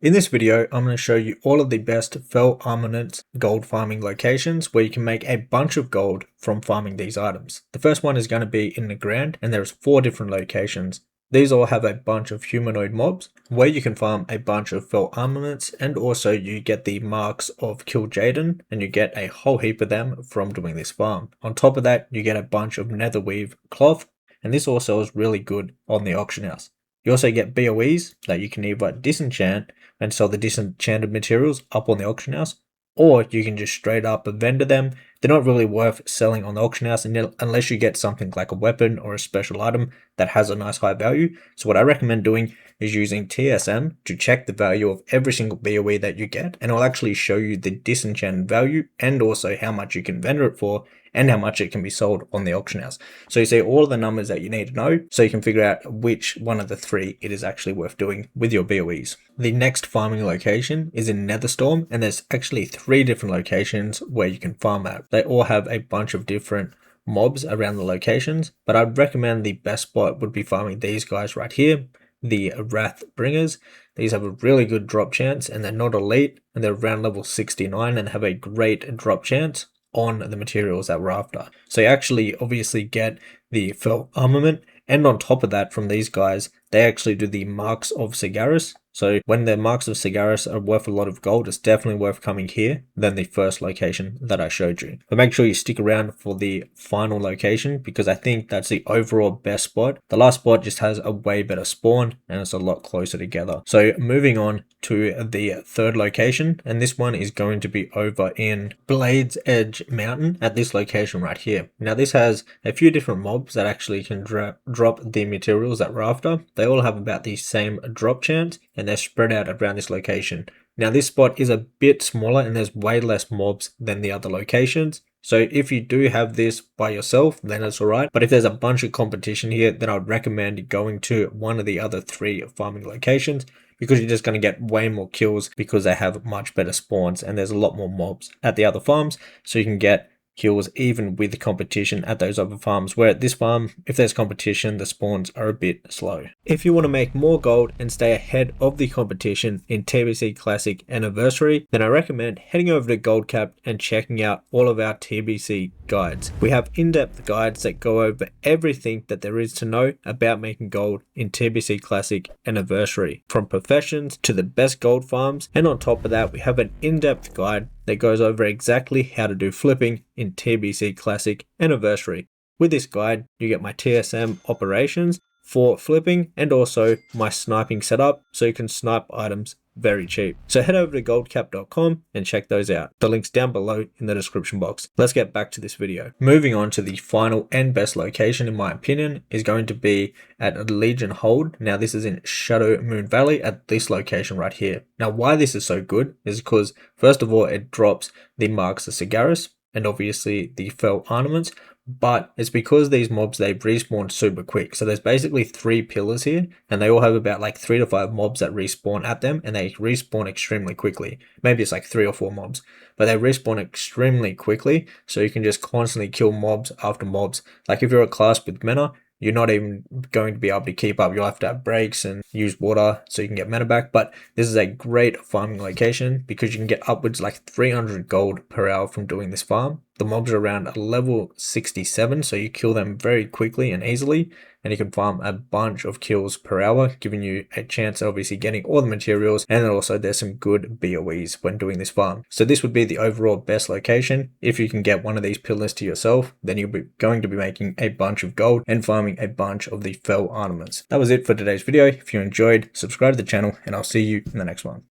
In this video, I'm going to show you all of the best fell armament gold farming locations where you can make a bunch of gold from farming these items. The first one is going to be in the ground, and there's 4 different locations. These all have a bunch of humanoid mobs where you can farm a bunch of fell armaments, and also you get the marks of Kill Jaden, and you get a whole heap of them from doing this farm. On top of that, you get a bunch of netherweave cloth, and this also is really good on the auction house. You also get BOEs that you can either disenchant and sell the disenchanted materials up on the auction house, or you can just straight up vendor them. They're not really worth selling on the auction house unless you get something like a weapon or a special item that has a nice high value. So what I recommend doing is using TSM to check the value of every single BOE that you get, and it'll actually show you the disenchanted value and also how much you can vendor it for and how much it can be sold on the auction house. So you see all of the numbers that you need to know so you can figure out which one of the 3 it is actually worth doing with your BOEs. The next farming location is in Netherstorm, and there's actually 3 different locations where you can farm at. They all have a bunch of different mobs around the locations, but I'd recommend the best spot would be farming these guys right here, the Wrath Bringers. These have a really good drop chance, and they're not elite, and they're around level 69 and have a great drop chance on the materials that we're after. So you actually obviously get the fell armament, and on top of that, from these guys, they actually do the marks of Cigaris. So when the marks of Cigaris are worth a lot of gold, it's definitely worth coming here than the first location that I showed you. But make sure you stick around for the final location, because I think that's the overall best spot. The last spot just has a way better spawn and it's a lot closer together. So moving on to the third location, and this one is going to be over in Blades Edge Mountain at this location right here. Now this has a few different mobs that actually can drop the materials that we're after. They all have about the same drop chance, and they're spread out around this location. Now this spot is a bit smaller and there's way less mobs than the other locations. So if you do have this by yourself, then it's alright. But if there's a bunch of competition here, then I would recommend going to one of the other 3 farming locations, because you're just going to get way more kills because they have much better spawns and there's a lot more mobs at the other farms. So you can get kills even with the competition at those other farms, where at this farm, if there's competition, the spawns are a bit slow. If you want to make more gold and stay ahead of the competition in TBC Classic Anniversary, then I recommend heading over to Goldcap and checking out all of our TBC guides. We have in-depth guides that go over everything that there is to know about making gold in TBC Classic Anniversary, from professions to the best gold farms, and on top of that, we have an in-depth guide that goes over exactly how to do flipping in TBC Classic Anniversary. With this guide, you get my TSM operations for flipping and also my sniping setup, so you can snipe items very cheap. So head over to goldcap.com and check those out. The link's down below in the description box. Let's get back to this video. Moving on to the final and best location, in my opinion, is going to be at Legion Hold. Now this is in Shadow Moon Valley at this location right here. Now why this is so good is because first of all, it drops the marks of Cigaris and obviously the fell ornaments, but it's because these mobs, they respawn super quick. So there's basically 3 pillars here, and they all have about like 3 to 5 mobs that respawn at them, and they respawn extremely quickly. Maybe it's like 3 or 4 mobs, but they respawn extremely quickly, so you can just constantly kill mobs after mobs. Like if you're a class with Mena, you're not even going to be able to keep up. You'll have to have breaks and use water so you can get mana back. But this is a great farming location because you can get upwards like 300 gold per hour from doing this farm. The mobs are around level 67, so you kill them very quickly and easily, and you can farm a bunch of kills per hour, giving you a chance of obviously getting all the materials, and then also there's some good BOEs when doing this farm. So this would be the overall best location. If you can get one of these pillars to yourself, then you'll be going to be making a bunch of gold and farming a bunch of the fell ornaments. That was it for today's video. If you enjoyed, subscribe to the channel, and I'll see you in the next one.